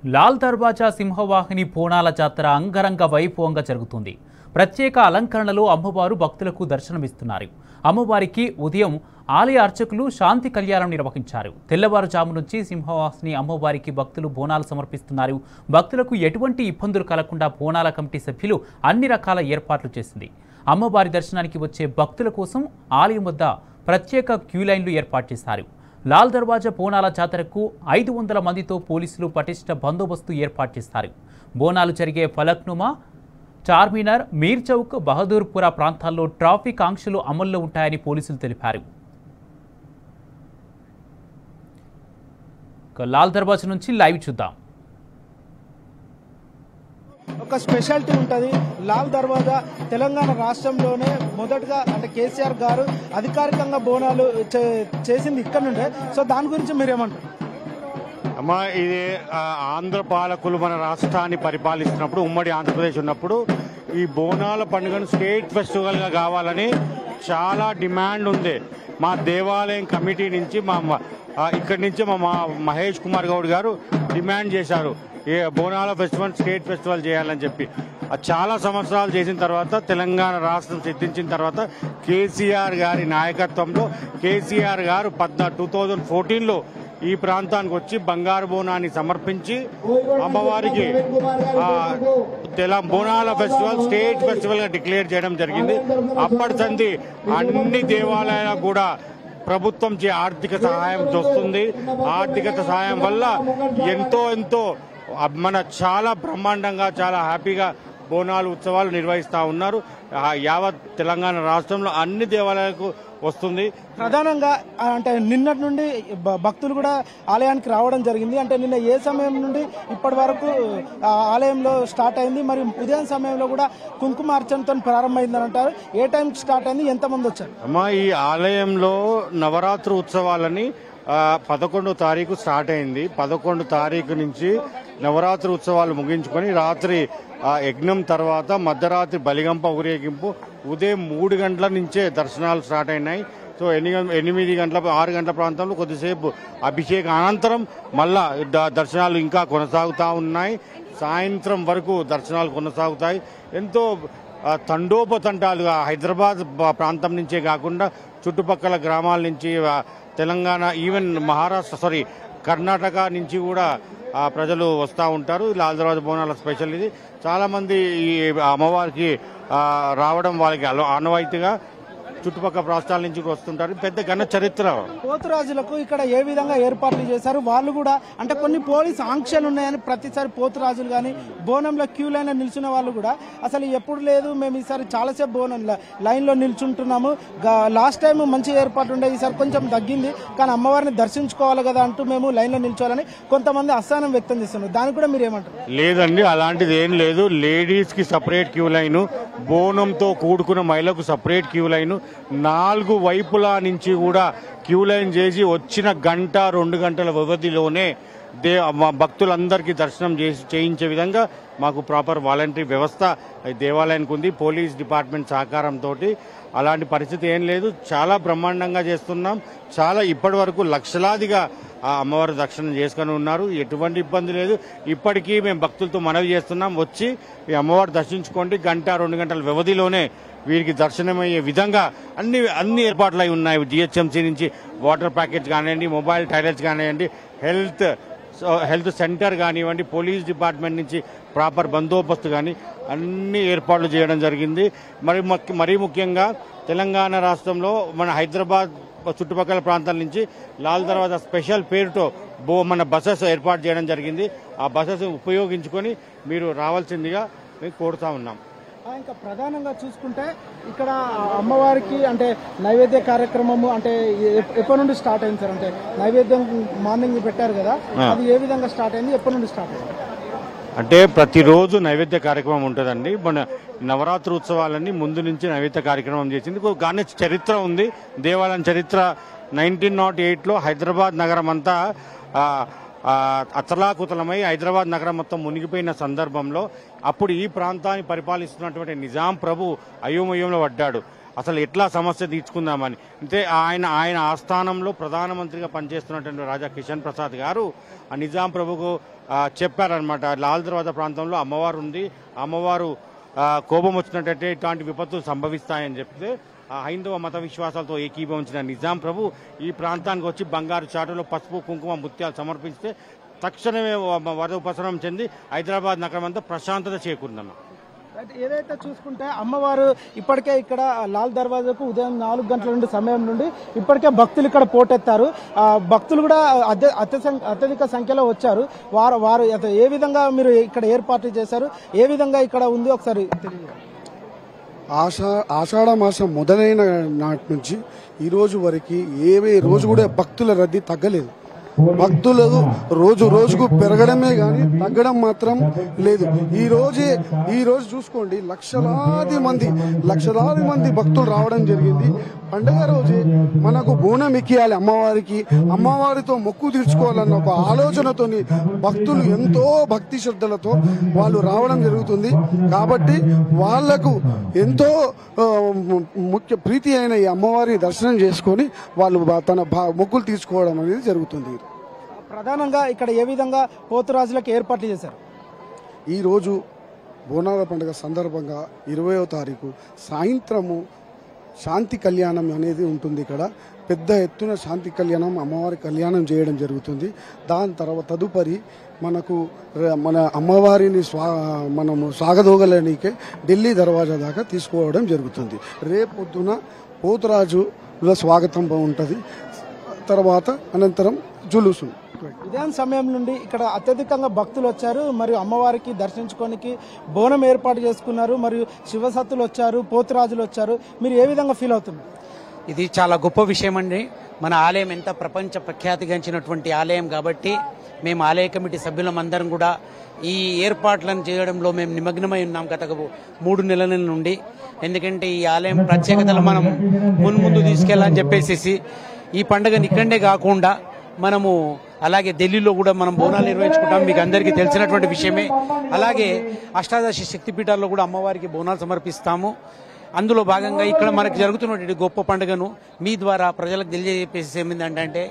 లాల్ దర్వాజా సింహవాహిని బోనాల జాతర అంగరంగ వైభవంగా జరుగుతుంది. ప్రత్యేక అలంకరణలో అమ్మవారు భక్తులకు దర్శనమిస్తున్నారు. అమ్మవారికి ఉదయం ఆలయ అర్చకులు శాంతి కళ్యాణం నిర్వహించారు. తెల్లవారుజాము నుంచి సింహవాహిని అమ్మవారికి భక్తులు బోనాలు సమర్పిస్తున్నారు. భక్తులకు ఎటువంటి ఇబ్బందులు కలగకుండా బోనాల కమిటీ సభ్యులు అన్ని రకాల ఏర్పాట్లు చేసింది. అమ్మవారి దర్శనానికి వచ్చే భక్తుల కోసం ఆలయం వద్ద ప్రత్యేక క్యూ లైన్లు ఏర్పాటు చేశారు. లాల్ దర్వాజా బోనాల జాతరకు 500 మందితో పోలీసులు పటిష్ట బందోబస్తు ఏర్పాటు చేస్తారు. బోనాలు జరిగే ఫలక్నుమా, చార్మినార్, మీర్ చౌక్, బహదూర్పుర ప్రాంతాల్లో ట్రాఫిక్ ఆంక్షలు అమల్లో ఉంటాయని పోలీసులు తెలిపారు. లాల్ దర్వాజా నుంచి లైవ్ చూద్దాం. ఒక స్పెషాలిటీ ఉంటుంది. లాల్ దర్వాజా తెలంగాణ రాష్ట్రంలోనే మొదటగా అంటే కేసీఆర్ గారు అధికారికంగా బోనాలు చేసింది ఇక్కడ నుండే. సో దాని గురించి మీరేమంటారు? అమ్మా, ఇది ఆంధ్ర పాలకులు మన రాష్ట్రాన్ని పరిపాలిస్తున్నప్పుడు, ఉమ్మడి ఆంధ్రప్రదేశ్ ఉన్నప్పుడు ఈ బోనాల పండుగను స్టేట్ ఫెస్టివల్గా కావాలని చాలా డిమాండ్ ఉంది. మా దేవాలయం కమిటీ నుంచి ఇక్కడి నుంచి మా మహేష్ కుమార్ గౌడ్ గారు డిమాండ్ చేశారు, ఏ బోనాల ఫెస్టివల్ స్టేట్ ఫెస్టివల్ చేయాలని చెప్పి. చాలా సంవత్సరాలు చేసిన తర్వాత తెలంగాణ రాష్ట్రం సిద్ధించిన తర్వాత కేసీఆర్ గారి నాయకత్వంలో కేసీఆర్ గారు 2014లో ఈ ప్రాంతానికి వచ్చి బంగారు బోనాన్ని సమర్పించి అమ్మవారికి బోనాల ఫెస్టివల్ స్టేట్ ఫెస్టివల్ గా డిక్లేర్ చేయడం జరిగింది. అప్పటి సంది అన్ని దేవాలయాలకు కూడా ప్రభుత్వం ఆర్థిక సహాయం వస్తుంది. ఆర్థిక సహాయం వల్ల ఎంతో మన చాలా బ్రహ్మాండంగా చాలా హ్యాపీగా బోనాలు ఉత్సవాలు నిర్వహిస్తూ ఉన్నారు. యావత్ తెలంగాణ రాష్ట్రంలో అన్ని దేవాలయాలకు వస్తుంది. ప్రధానంగా అంటే నిన్నటి నుండి భక్తులు కూడా ఆలయానికి రావడం జరిగింది. అంటే నిన్న ఏ సమయం నుండి ఇప్పటి వరకు ఆలయంలో స్టార్ట్ అయింది, మరి ఉదయం సమయంలో కూడా కుంకుమార్చనతో ప్రారంభమైందని అంటారు. ఏ టైంకి స్టార్ట్ అయింది, ఎంతమంది వచ్చారు? అమ్మా, ఈ ఆలయంలో నవరాత్రి ఉత్సవాలని 11వ తారీఖు స్టార్ట్ అయింది. 11 తారీఖు నుంచి నవరాత్రి ఉత్సవాలు ముగించుకొని రాత్రి యజ్ఞం తర్వాత మధ్యరాత్రి బలిగంప ఊరేగింపు ఉదయం 3 గంటల నుంచే దర్శనాలు స్టార్ట్ అయినాయి. సో 8 గంటల 6 గంటల ప్రాంతంలో కొద్దిసేపు అభిషేక అనంతరం మళ్ళా దర్శనాలు ఇంకా కొనసాగుతూ ఉన్నాయి. సాయంత్రం వరకు దర్శనాలు కొనసాగుతాయి. ఎంతో తండోపతంటాలుగా హైదరాబాద్ ప్రాంతం నుంచే కాకుండా చుట్టుపక్కల గ్రామాల నుంచి తెలంగాణ, ఈవెన్ కర్ణాటక నుంచి కూడా ప్రజలు వస్తూ ఉంటారు. లాల్ దర్వాజా బోనాల స్పెషల్ ఇది. చాలా మంది ఈ అమ్మవారికి రావడం వాళ్ళకి ఆనవాయితీగా చుట్టుపక్కల రాష్ట్రాల నుంచి వస్తుంటారు. పెద్ద ఘన చరిత్ర. పోతురాజులకు ఇక్కడ ఏ విధంగా ఏర్పాట్లు చేశారు? వాళ్ళు కూడా అంటే కొన్ని పోలీస్ ఆంక్షలు ఉన్నాయని ప్రతిసారి పోతురాజులు కానీ బోనంలో క్యూ లైన్ లో నిల్చున్న వాళ్ళు కూడా అసలు ఎప్పుడు లేదు, మేము ఈసారి చాలాసేపు బోనం లైన్ లో నిల్చుంటున్నాము, లాస్ట్ టైం మంచి ఏర్పాటు ఉండే, ఈసారి కొంచెం తగ్గింది, కానీ అమ్మవారిని దర్శించుకోవాలి కదా అంటూ మేము లైన్ లో నిల్చోవాలని కొంతమంది అసహనం వ్యక్తం చేస్తున్నారు. దానికి కూడా మీరు ఏమంటారు? లేదండి, అలాంటిది ఏం లేదు. లేడీస్ కి సపరేట్ క్యూ లైన్, బోనంతో కూడుకున్న మహిళకు సపరేట్ క్యూ లైన్, 4 వైపులా నుంచి కూడా క్యూ లైన్ చేసి వచ్చిన 1-2 గంటల వ్యవధిలోనే భక్తులందరికీ దర్శనం చేయించే విధంగా మాకు ప్రాపర్ వాలంటరీ వ్యవస్థ దేవాలయానికి ఉంది. పోలీస్ డిపార్ట్మెంట్ సహకారంతో అలాంటి పరిస్థితి ఏం లేదు. చాలా బ్రహ్మాండంగా చేస్తున్నాం. చాలా ఇప్పటి వరకు లక్షలాదిగా అమ్మవారి దర్శనం చేసుకుని ఉన్నారు. ఎటువంటి ఇబ్బంది లేదు. ఇప్పటికీ మేము భక్తులతో మనవి చేస్తున్నాం, వచ్చి ఈ అమ్మవారు దర్శించుకోండి. 1-2 గంటల వ్యవధిలోనే వీరికి దర్శనమయ్యే విధంగా అన్ని ఏర్పాట్లు అయి ఉన్నాయి. జిహెచ్ఎంసీ నుంచి వాటర్ ప్యాకేజ్ కానివ్వండి, మొబైల్ టాయిలెట్స్ కానివ్వండి, హెల్త్ సెంటర్ కానివ్వండి, పోలీస్ డిపార్ట్మెంట్ నుంచి ప్రాపర్ బందోబస్తు కానీ అన్ని ఏర్పాట్లు చేయడం జరిగింది. మరీ ముఖ్యంగా తెలంగాణ రాష్ట్రంలో మన హైదరాబాద్ చుట్టుపక్కల ప్రాంతాల నుంచి లాల్ దర్వాజా స్పెషల్ పేరుతో మన బసెస్ ఏర్పాటు చేయడం జరిగింది. ఆ బసెస్ ఉపయోగించుకొని మీరు రావాల్సిందిగా మేము కోరుతా ఉన్నాం. ఇంకా ప్రధానంగా చూసుకుంటే ఇక్కడ అమ్మవారికి అంటే నైవేద్య కార్యక్రమము అంటే ఎప్పటి నుండి స్టార్ట్ అయింది సార్? అంటే నైవేద్యం మార్నింగ్ పెట్టారు కదా, అది ఏ విధంగా స్టార్ట్ అయింది, ఎప్పటి నుండి స్టార్ట్ అయింది? అంటే ప్రతిరోజు నైవేద్య కార్యక్రమం ఉంటుందండి. మన నవరాత్రి ఉత్సవాలన్నీ ముందు నుంచి నైవేద్య కార్యక్రమం చేసింది. కానీ చరిత్ర ఉంది, దేవాలయం చరిత్ర. 1908లో హైదరాబాద్ నగరం అంతా అతలాకుతలమై హైదరాబాద్ నగరం మొత్తం మునిగిపోయిన సందర్భంలో అప్పుడు ఈ ప్రాంతాన్ని పరిపాలిస్తున్నటువంటి నిజాం ప్రభు అయోమయంలో పడ్డాడు. అసలు ఎట్లా సమస్య తీర్చుకుందామని. అంటే ఆయన ఆస్థానంలో ప్రధానమంత్రిగా పనిచేస్తున్నటువంటి రాజా కిషన్ ప్రసాద్ గారు ఆ నిజాం ప్రభుకు చెప్పారనమాట, లాల్ దర్వాజా ప్రాంతంలో అమ్మవారు ఉంది, అమ్మవారు కోపం వచ్చినట్టయితే ఇట్లాంటి విపత్తులు సంభవిస్తాయని చెప్తే హైందవ మత విశ్వాసాలతో ఏకీభవించిన నిజాం ప్రభు ఈ ప్రాంతానికి వచ్చి బంగారు చాటులో పసుపు కుంకుమ ముత్యాలు సమర్పిస్తే తక్షణమే వరద ఉపశమనం చెంది హైదరాబాద్ నగరం అంతా ప్రశాంతత చేకూరిందన్న. ఏదైతే చూసుకుంటే అమ్మవారు ఇప్పటికే ఇక్కడ లాల్ దర్వాజాకు ఉదయం 4 గంటల నుండి సమయం నుండి ఇప్పటికే భక్తులు ఇక్కడ పోటెత్తారు. భక్తులు కూడా అత్యధిక సంఖ్యలో వచ్చారు. వారు ఏ విధంగా మీరు ఇక్కడ ఏర్పాట్లు చేశారు, ఏ విధంగా ఇక్కడ ఉంది ఒకసారి ఆషాఢ మాసం మొదలైన నాటి నుంచి ఈ రోజు వరకు ఏ రోజు కూడా భక్తుల రద్దీ తగ్గలేదు. భక్తులు రోజు రోజుకు పెరగడమే గాని తగ్గడం మాత్రం లేదు. ఈ రోజు చూసుకోండి, లక్షలాది మంది భక్తులు రావడం జరిగింది. పండుగ రోజే మనకు బోనం ఎక్కియాలి అమ్మవారికి, అమ్మవారితో మొక్కు తీర్చుకోవాలన్న ఒక ఆలోచనతోని భక్తులు ఎంతో భక్తి శ్రద్ధలతో వాళ్ళు రావడం జరుగుతుంది. కాబట్టి వాళ్లకు ఎంతో ముఖ్య ప్రీతి అయిన ఈ అమ్మవారిని దర్శనం చేసుకొని వాళ్ళు తన మొక్కులు తీర్చుకోవడం అనేది జరుగుతుంది. ప్రధానంగా ఇక్కడ ఏ విధంగా పోతురాజులకు ఏర్పాట్లు చేశారు? ఈరోజు బోనాల పండుగ సందర్భంగా 20వ తారీఖు సాయంత్రము శాంతి కళ్యాణం అనేది ఉంటుంది. ఇక్కడ పెద్ద ఎత్తున శాంతి కళ్యాణం, అమ్మవారి కళ్యాణం చేయడం జరుగుతుంది. దాని తర్వాత తదుపరి మన అమ్మవారిని మనము సాగదోగలనికే ఢిల్లీ దర్వాజా దాకా తీసుకోవడం జరుగుతుంది. రేపొద్దున పోతురాజుల స్వాగతం ఉంటుంది. తర్వాత అనంతరం జులుసు. ఉదయం సమయం నుండి ఇక్కడ అత్యధికంగా భక్తులు వచ్చారు. మరియు అమ్మవారికి దర్శించుకోనికి బోనం ఏర్పాటు చేసుకున్నారు. మరియు శివసత్తులు వచ్చారు, పోతురాజులు వచ్చారు. మీరు ఏ విధంగా ఫీల్ అవుతుంది? ఇది చాలా గొప్ప విషయం అండి. మన ఆలయం ఎంత ప్రపంచ ప్రఖ్యాతిగాంచినటువంటి ఆలయం కాబట్టి మేము ఆలయ కమిటీ సభ్యులమందరం కూడా ఈ ఏర్పాట్లను చేయడంలో మేము నిమగ్నమై ఉన్నాం గత 3 నెలల నుండి. ఎందుకంటే ఈ ఆలయం ప్రత్యేకతలు మనం ముందు తీసుకెళ్లాలని చెప్పేసి ఈ పండుగని ఇక్కడే కాకుండా మనము అలాగే ఢిల్లీలో కూడా మనం బోనాలు నిర్వహించుకుంటాం, మీకు అందరికీ తెలిసినటువంటి విషయమే. అలాగే అష్టాదశ శక్తిపీఠాల్లో కూడా అమ్మవారికి బోనాలు సమర్పిస్తాము. అందులో భాగంగా ఇక్కడ మనకు జరుగుతున్నటువంటి గొప్ప పండుగను మీ ద్వారా ప్రజలకు తెలియజేసేసి ఏమిందంటే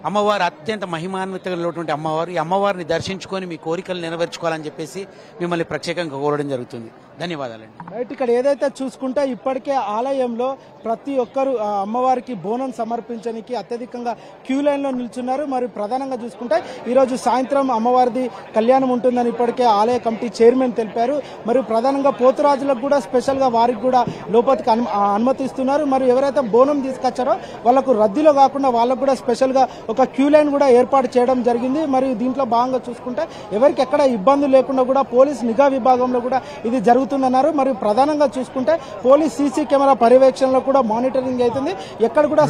అమ్మవారు అత్యంత మహిమాన్వితమైనటువంటి అమ్మవారు. ఈ అమ్మవారిని దర్శించుకొని మీ కోరికలు నెరవేర్చుకోవాలని చెప్పేసి మిమ్మల్ని ప్రత్యేకంగా కోరడం జరుగుతుంది. ధన్యవాదాలండి. రైట్, ఇక్కడ ఏదైతే చూసుకుంటే ఇప్పటికే ఆలయంలో ప్రతి ఒక్కరు అమ్మవారికి బోనం సమర్పించడానికి అత్యధికంగా క్యూ లైన్ లో నిల్చున్నారు. మరి ప్రధానంగా చూసుకుంటే ఈరోజు సాయంత్రం అమ్మవారిది కళ్యాణం ఉంటుందని ఇప్పటికే ఆలయ కమిటీ చైర్మన్ తెలిపారు. మరియు ప్రధానంగా పోతురాజులకు కూడా స్పెషల్ గా వారికి కూడా లోపలికి అనుమతిస్తున్నారు. మరియు ఎవరైతే బోనం తీసుకొచ్చారో వాళ్ళకు రద్దీలో కాకుండా వాళ్ళకు కూడా స్పెషల్ గా ఒక క్యూ లైన్ కూడా ఏర్పాటు చేయడం జరిగింది. మరియు దీంట్లో భాగంగా చూసుకుంటే ఎవరికి ఎక్కడ ఇబ్బంది లేకుండా కూడా పోలీస్ నిఘా విభాగంలో కూడా ఇది జరుగుతుందన్నారు. మరియు ప్రధానంగా చూసుకుంటే పోలీస్ సీసీ కెమెరా పర్యవేక్షణలో కూడా మానిటరింగ్ అవుతుంది. ఎక్కడ కూడా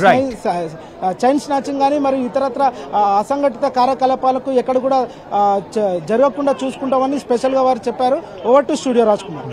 చైన్ స్నాచింగ్ కానీ మరియు ఇతరత్ర అసంఘటిత కార్యకలాపాలకు ఎక్కడ కూడా జరగకుండా చూసుకుంటామని స్పెషల్ గా వారు చెప్పారు. Over to studio Raj Kumar.